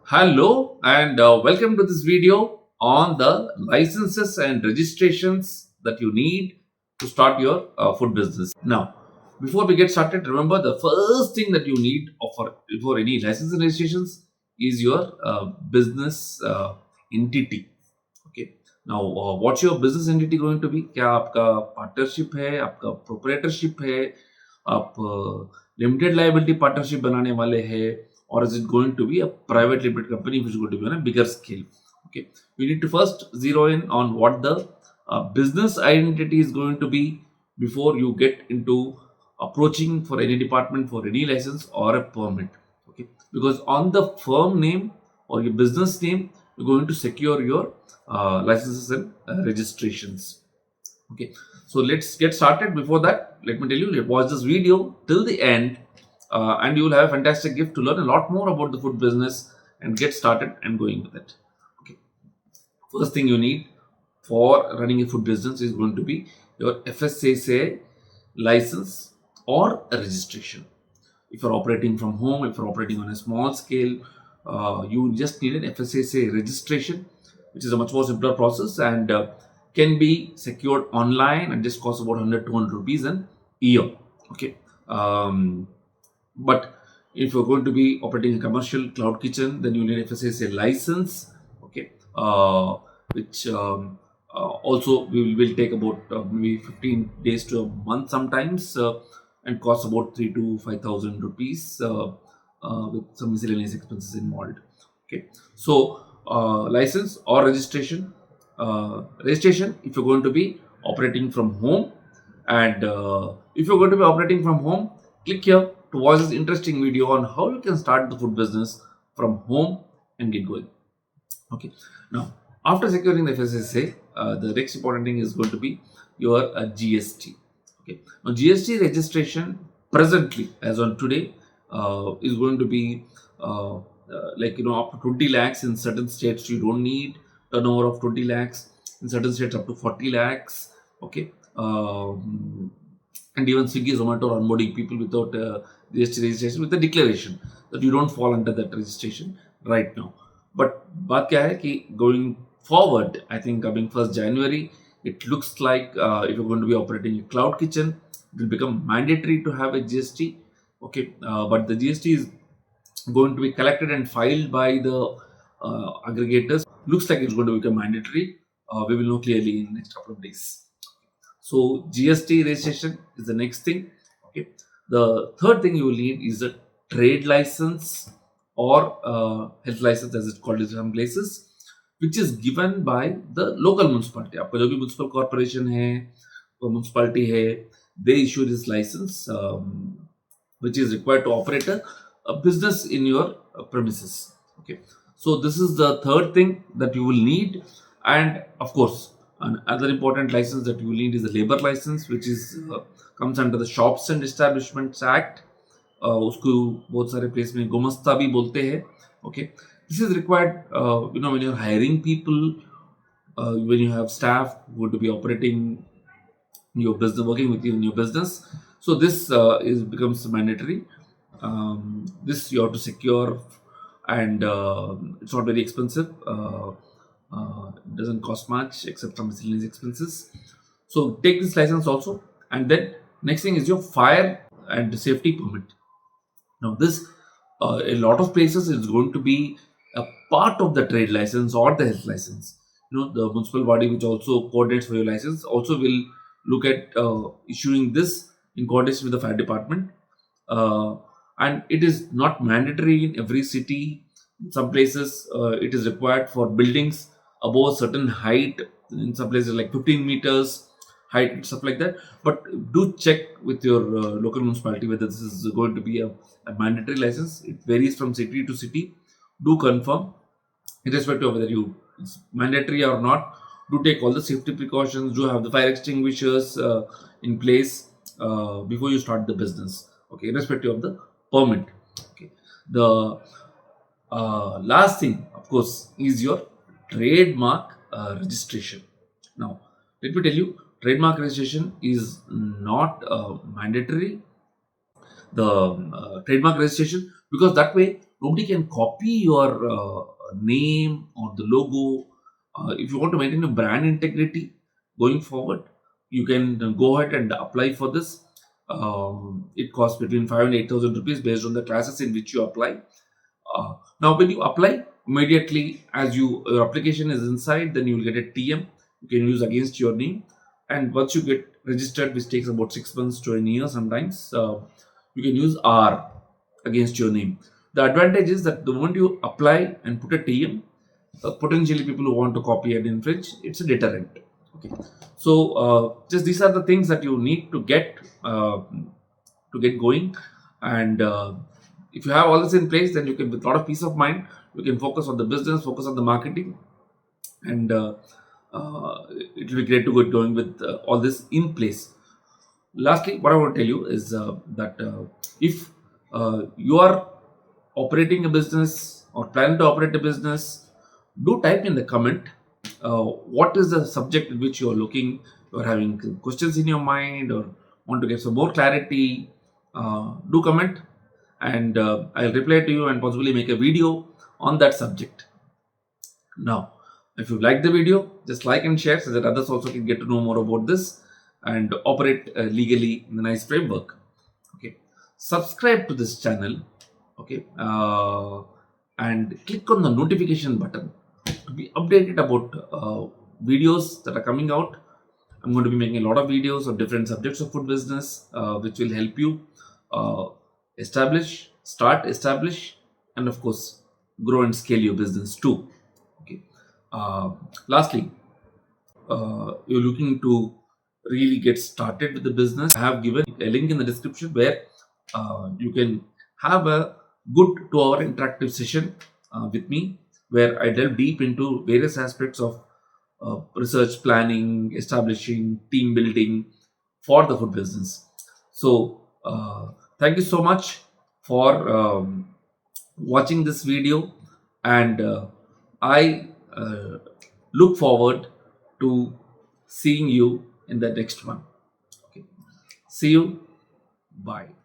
Hello and welcome to this video on the licenses and registrations that you need to start your food business. Now, before we get started, remember the first thing that you need for any license and registrations is your business entity. Okay. Now, what's your business entity going to be? क्या आपका partnership है, आपका proprietorship है, आप limited liability partnership बनाने वाले हैं, or is it going to be a private limited company which is going to be on a bigger scale? Okay, we need to first zero in on what the business identity is going to be before you get into approaching for any department for any license or a permit. Okay, because on the firm name or your business name, you're going to secure your licenses and registrations. Okay, so let's get started. Before that, let me tell you, watch this video till the end and you will have a fantastic gift to learn a lot more about the food business and get started and going with it. Okay, first thing you need for running a food business is going to be your FSSA license or a registration. If you're operating from home, if you're operating on a small scale, you just need an FSSA registration, which is a much more simpler process and can be secured online and just costs about 100-200 rupees a year. Okay. But if you're going to be operating a commercial cloud kitchen, then you need FSSA license. Okay. Which also will take about maybe 15 days to a month sometimes and costs about 3 to 5,000 rupees with some miscellaneous expenses involved. Okay. So license or registration. Registration if you're going to be operating from home, and if you're going to be operating from home, click here to watch this interesting video on how you can start the food business from home and get going. Okay, now after securing the FSSA, the next important thing is going to be your GST. Okay, now GST registration presently as on today is going to be up to 20 lakhs. In certain states you don't need turnover of 20 lakhs, in certain states up to 40 lakhs. Okay, and even Swiggy, Zomato are onboarding people without GST registration with the declaration that you don't fall under that registration right now. But बात क्या है कि going forward, I think coming 1st January, it looks like if you're going to be operating a cloud kitchen, it will become mandatory to have a GST. Okay, but the GST is going to be collected and filed by the aggregators. Looks like it's going to become mandatory. We will know clearly in the next couple of days. So GST registration is the next thing. Okay, the third thing you will need is a trade license or health license, as it's called in some places, which is given by the local municipality. आपका जो भी municipal corporation है, municipality है, they issue this license, which is required to operate a business in your premises. Okay, so this is the third thing that you will need, and of course, another important license that you will need is the labor license, which is comes under the Shops and Establishments Act. उसको बहुत सारे place में गुमस्ता भी बोलते हैं. Okay, this is required when you're hiring people, when you have staff who would be operating your business, working with you in your business. So this becomes mandatory. This you have to secure, and it's not very expensive. It doesn't cost much except some miscellaneous expenses. So take this license also, and then next thing is your fire and safety permit. Now this a lot of places is going to be a part of the trade license or the health license. The municipal body which also coordinates for your license also will look at issuing this in coordination with the fire department. And it is not mandatory in every city. In some places it is required for buildings above a certain height. In some places like 15 meters height, stuff like that. But do check with your local municipality whether this is going to be a mandatory license. It varies from city to city. Do confirm, irrespective of whether it's mandatory or not. Do take all the safety precautions. Do have the fire extinguishers in place before you start the business. Okay, irrespective of the permit. Okay, the last thing, of course, is your trademark registration. Now, let me tell you, trademark registration is not mandatory. The trademark registration, because that way Nobody can copy your name or the logo. If you want to maintain a brand integrity going forward, you can go ahead and apply for this. It costs between 5 and 8,000 rupees based on the classes in which you apply. Now, when you apply, immediately as your application is inside, then you will get a TM. You can use against your name, and once you get registered, which takes about 6 months to a year sometimes, you can use R against your name. The advantage is that the moment you apply and put a TM, potentially people who want to copy and infringe, it's a deterrent. Okay, so just these are the things that you need to get going, and if you have all this in place, then you can, with a lot of peace of mind, you can focus on the business, focus on the marketing, and it will be great to get going with all this in place. Lastly, what I want to tell you is that if you are operating a business or plan to operate a business, do type in the comment what is the subject in which you are looking, you are having questions in your mind or want to get some more clarity. Do comment, and I'll reply to you and possibly make a video on that subject. Now, if you like the video, just like and share so that others also can get to know more about this and operate legally in a nice framework. Okay, subscribe to this channel. Okay, and click on the notification button to be updated about videos that are coming out. I'm going to be making a lot of videos on different subjects of food business, which will help you uh, establish, and of course, grow and scale your business too. Okay. Lastly, you're looking to really get started with the business, I have given a link in the description where you can have a good 2-hour interactive session with me, where I delve deep into various aspects of research, planning, establishing, team building for the food business. So, thank you so much for watching this video, and I look forward to seeing you in the next one. Okay. See you. Bye.